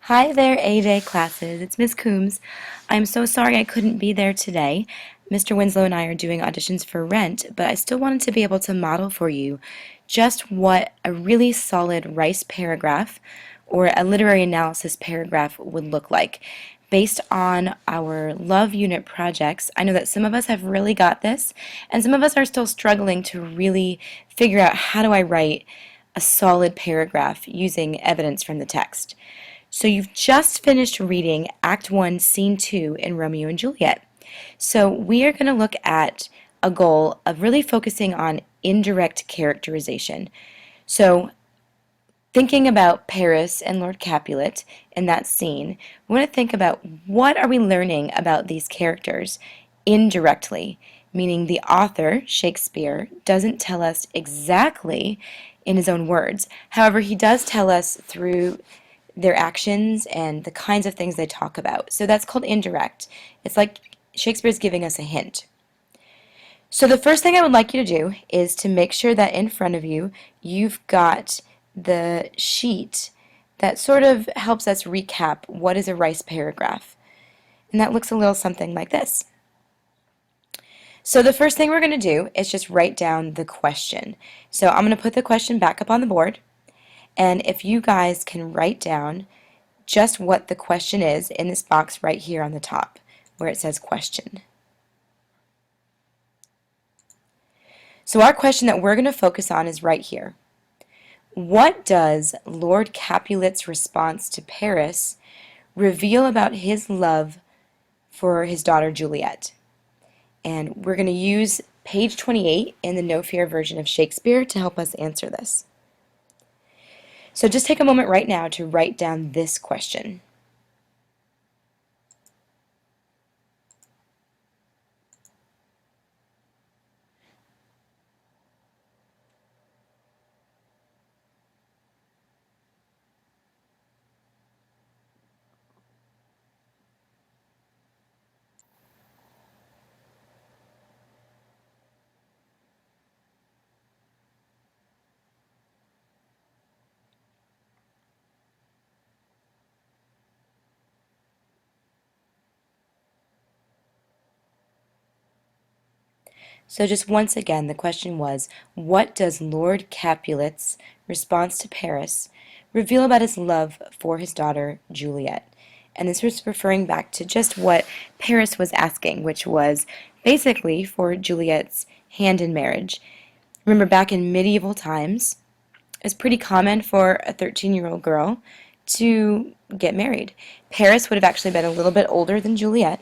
Hi there, A-Day classes. It's Miss Coombs. I'm so sorry I couldn't be there today. Mr. Winslow and I are doing auditions for Rent, but I still wanted to be able to model for you just what a really solid Rice paragraph or a literary analysis paragraph would look like. Based on our love unit projects, I know that some of us have really got this, and some of us are still struggling to really figure out how do I write a solid paragraph using evidence from the text. So you've just finished reading Act 1, Scene 2 in Romeo and Juliet. So we are going to look at a goal of really focusing on indirect characterization. So thinking about Paris and Lord Capulet in that scene, we want to think about what are we learning about these characters indirectly, meaning the author, Shakespeare, doesn't tell us exactly in his own words. However, he does tell us through their actions and the kinds of things they talk about. So that's called indirect. It's like Shakespeare's giving us a hint. So the first thing I would like you to do is to make sure that in front of you you've got the sheet that sort of helps us recap what is a Rice paragraph. And that looks a little something like this. So the first thing we're going to do is just write down the question. So I'm going to put the question back up on the board. And if you guys can write down just what the question is in this box right here on the top where it says question. So our question that we're going to focus on is right here. What does Lord Capulet's response to Paris reveal about his love for his daughter Juliet? And we're going to use page 28 in the No Fear version of Shakespeare to help us answer this. So just take a moment right now to write down this question. So just once again, the question was, what does Lord Capulet's response to Paris reveal about his love for his daughter Juliet? And this was referring back to just what Paris was asking, which was basically for Juliet's hand in marriage. Remember, back in medieval times, it was pretty common for a 13-year-old girl to get married. Paris would have actually been a little bit older than Juliet.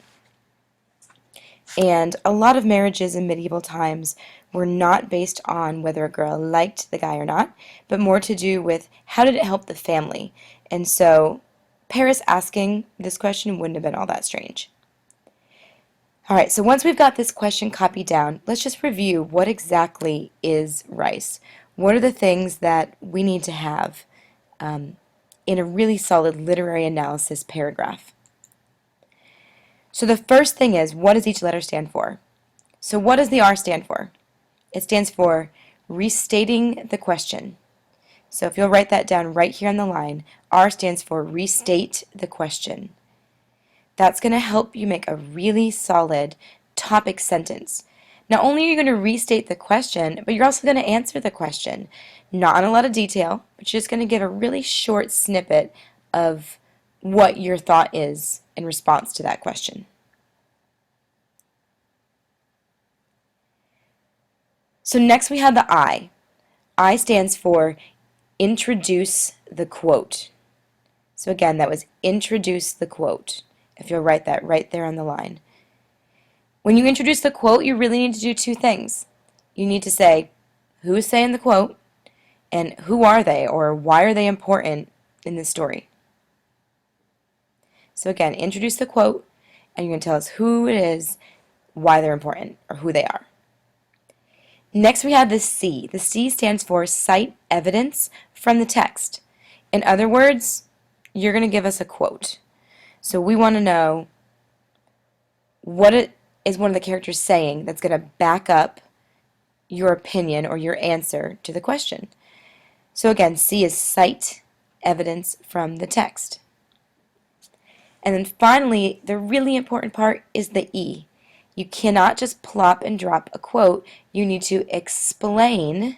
And a lot of marriages in medieval times were not based on whether a girl liked the guy or not, but more to do with how did it help the family. And so Paris asking this question wouldn't have been all that strange. All right, so once we've got this question copied down, let's just review what exactly is Rice. What are the things that we need to have in a really solid literary analysis paragraph? So the first thing is, what does each letter stand for? So what does the R stand for? It stands for restating the question. So if you'll write that down right here on the line, R stands for restate the question. That's going to help you make a really solid topic sentence. Not only are you going to restate the question, but you're also going to answer the question. Not in a lot of detail, but you're just going to give a really short snippet of what your thought is in response to that question. So next we have the I. I stands for introduce the quote. So again, that was introduce the quote, if you'll write that right there on the line. When you introduce the quote, you really need to do two things. You need to say who's saying the quote and who are they or why are they important in this story. So again, introduce the quote and you're going to tell us who it is, why they're important, or who they are. Next we have the C. The C stands for cite evidence from the text. In other words, you're going to give us a quote. So we want to know what it is one of the characters saying that's going to back up your opinion or your answer to the question. So again, C is cite evidence from the text. And then finally, the really important part is the E. You cannot just plop and drop a quote. You need to explain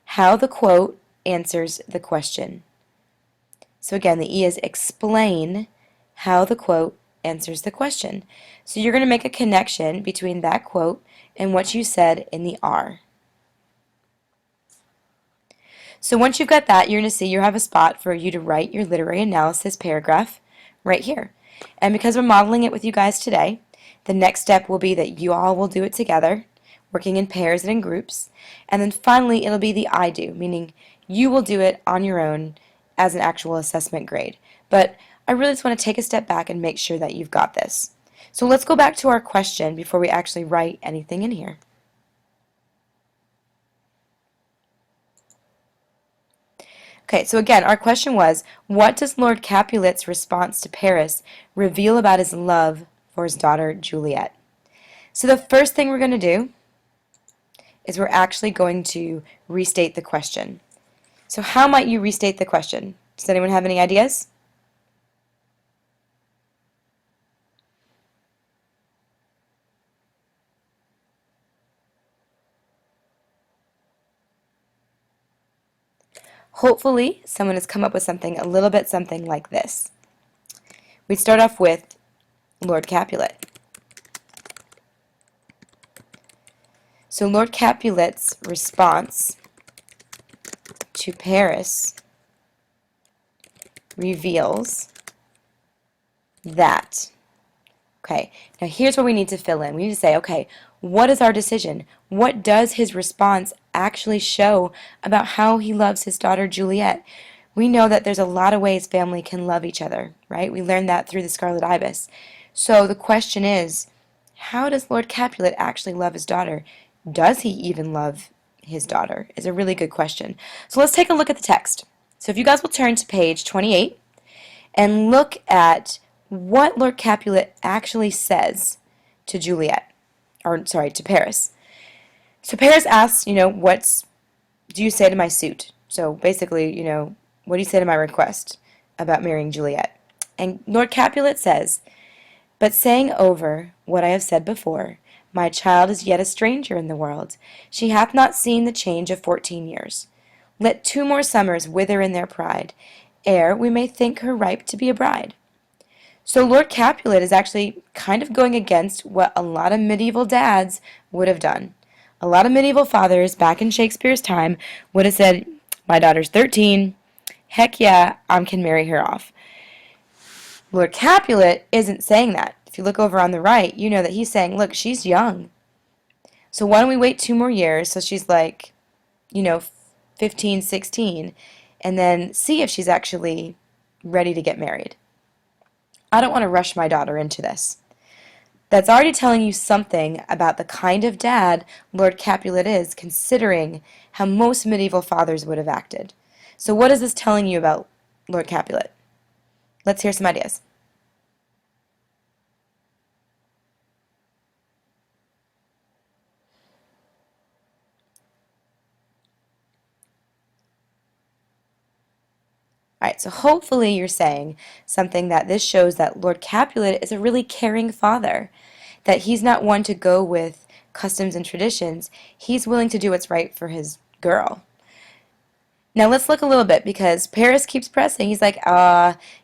how the quote answers the question. So again, the E is explain how the quote answers the question. So you're going to make a connection between that quote and what you said in the R. So once you've got that, you're going to see you have a spot for you to write your literary analysis paragraph right here. And because we're modeling it with you guys today, the next step will be that you all will do it together, working in pairs and in groups. And then finally, it'll be the I do, meaning you will do it on your own as an actual assessment grade. But I really just want to take a step back and make sure that you've got this. So let's go back to our question before we actually write anything in here. Okay, so again, our question was, what does Lord Capulet's response to Paris reveal about his love for his daughter Juliet? So the first thing we're going to do is we're actually going to restate the question. So how might you restate the question? Does anyone have any ideas? Hopefully, someone has come up with something a little bit something like this. We'd start off with Lord Capulet. So Lord Capulet's response to Paris reveals that. Okay, now here's where we need to fill in. We need to say, okay, what is our decision? What does his response actually show about how he loves his daughter Juliet? We know that there's a lot of ways family can love each other, right? We learned that through the Scarlet Ibis. So the question is, how does Lord Capulet actually love his daughter? Does he even love his daughter? Is a really good question. So let's take a look at the text. So if you guys will turn to page 28 and look at what Lord Capulet actually says to Juliet, or sorry, to Paris. So Paris asks, what do you say to my suit? So basically, what do you say to my request about marrying Juliet? And Lord Capulet says, but saying over what I have said before, my child is yet a stranger in the world. She hath not seen the change of 14 years. Let 2 more summers wither in their pride, ere we may think her ripe to be a bride. So Lord Capulet is actually kind of going against what a lot of medieval dads would have done. A lot of medieval fathers back in Shakespeare's time would have said, my daughter's 13, heck yeah, I can marry her off. Lord Capulet isn't saying that. If you look over on the right, you know that he's saying, look, she's young. So why don't we wait 2 more years so she's like, 15, 16, and then see if she's actually ready to get married. I don't want to rush my daughter into this. That's already telling you something about the kind of dad Lord Capulet is, considering how most medieval fathers would have acted. So what is this telling you about Lord Capulet? Let's hear some ideas. Alright, so hopefully you're saying something that this shows that Lord Capulet is a really caring father, that he's not one to go with customs and traditions. He's willing to do what's right for his girl. Now let's look a little bit, because Paris keeps pressing. He's like,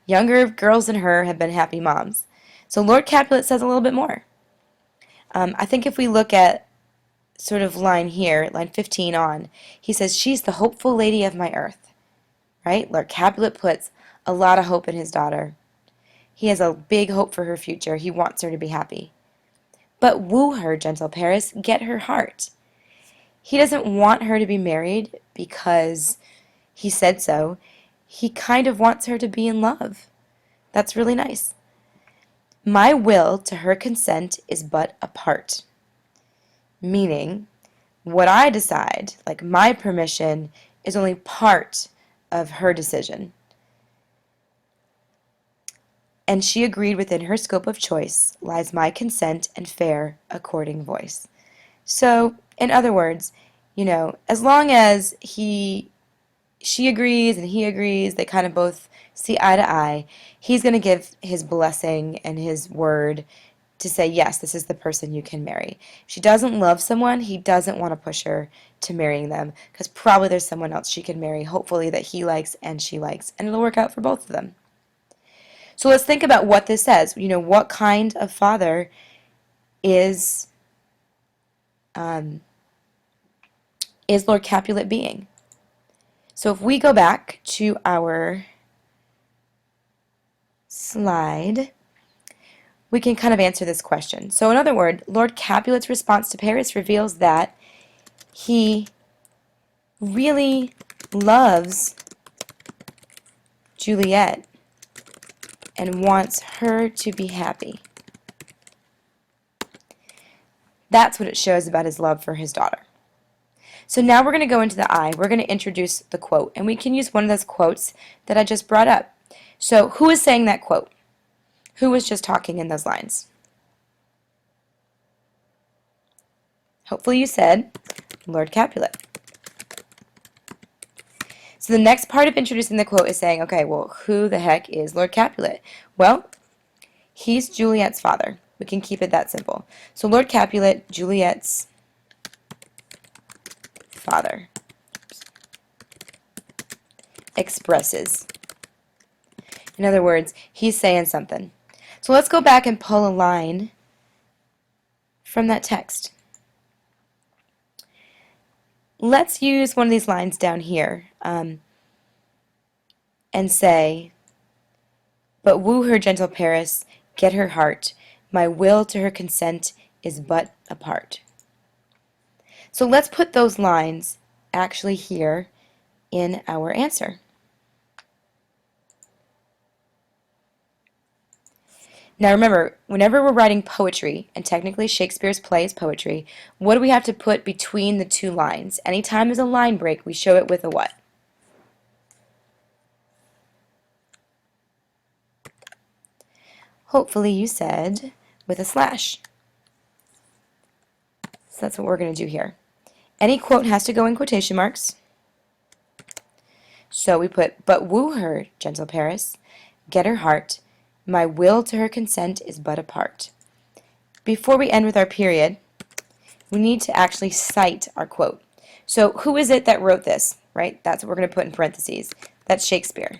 younger girls than her have been happy moms. So Lord Capulet says a little bit more. I think if we look at sort of line here, line 15 on, he says, she's the hopeful lady of my earth. Right? Lord Capulet puts a lot of hope in his daughter. He has a big hope for her future. He wants her to be happy. But woo her, gentle Paris, get her heart. He doesn't want her to be married because he said so. He kind of wants her to be in love. That's really nice. My will to her consent is but a part. Meaning, what I decide, like my permission, is only part of her decision. And she agreed within her scope of choice lies my consent and fair according voice. So, in other words, as long as he she agrees and he agrees, they kind of both see eye to eye, he's going to give his blessing and his word to say, yes, this is the person you can marry. If she doesn't love someone, he doesn't want to push her to marrying them because probably there's someone else she can marry, hopefully that he likes and she likes, and it'll work out for both of them. So let's think about what this says. What kind of father is Lord Capulet being? So if we go back to our slide, we can kind of answer this question. So in other words, Lord Capulet's response to Paris reveals that he really loves Juliet and wants her to be happy. That's what it shows about his love for his daughter. So now we're going to go into the I. We're going to introduce the quote, and we can use one of those quotes that I just brought up. So who is saying that quote? Who was just talking in those lines? Hopefully you said Lord Capulet. So the next part of introducing the quote is saying, okay, well, who the heck is Lord Capulet? Well, he's Juliet's father. We can keep it that simple. So Lord Capulet, Juliet's father, expresses. In other words, he's saying something. So let's go back and pull a line from that text. Let's use one of these lines down here and say, but woo her, gentle Paris, get her heart. My will to her consent is but a part. So let's put those lines actually here in our answer. Now remember, whenever we're writing poetry, and technically Shakespeare's play is poetry, what do we have to put between the two lines? Anytime there's a line break, we show it with a what? Hopefully you said with a slash. So that's what we're going to do here. Any quote has to go in quotation marks. So we put, but woo her, gentle Paris, get her heart. My will to her consent is but a part. Before we end with our period, we need to actually cite our quote. So who is it that wrote this, right? That's what we're going to put in parentheses. That's Shakespeare.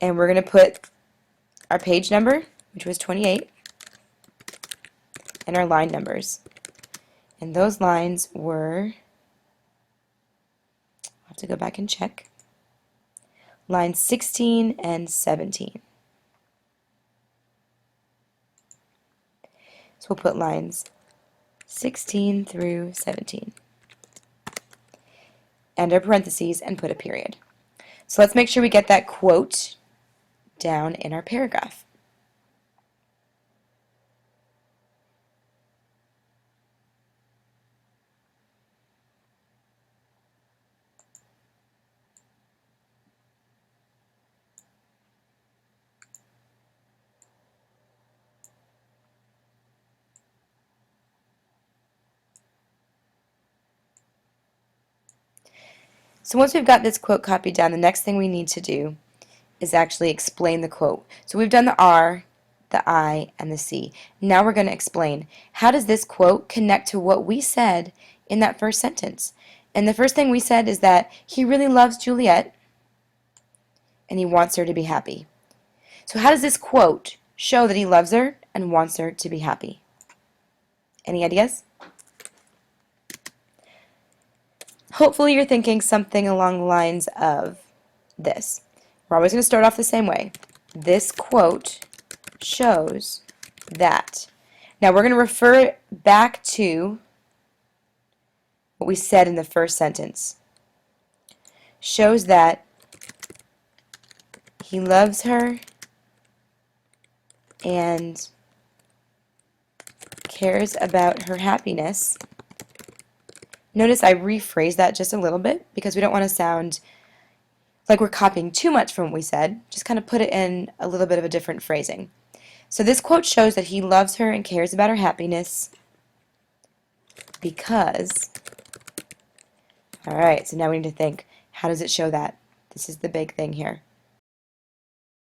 And we're going to put our page number, which was 28, and our line numbers. And those lines were, I'll have to go back and check, lines 16 and 17. So we'll put lines 16 through 17. And our parentheses and put a period. So let's make sure we get that quote down in our paragraph. So once we've got this quote copied down, the next thing we need to do is actually explain the quote. So we've done the R, the I, and the C. Now we're going to explain, how does this quote connect to what we said in that first sentence? And the first thing we said is that he really loves Juliet and he wants her to be happy. So how does this quote show that he loves her and wants her to be happy? Any ideas? Hopefully you're thinking something along the lines of this. We're always going to start off the same way. This quote shows that. Now we're going to refer back to what we said in the first sentence. Shows that he loves her and cares about her happiness. Notice I rephrased that just a little bit because we don't want to sound like we're copying too much from what we said. Just kind of put it in a little bit of a different phrasing. So this quote shows that he loves her and cares about her happiness because All right, so now we need to think, how does it show that? This is the big thing here.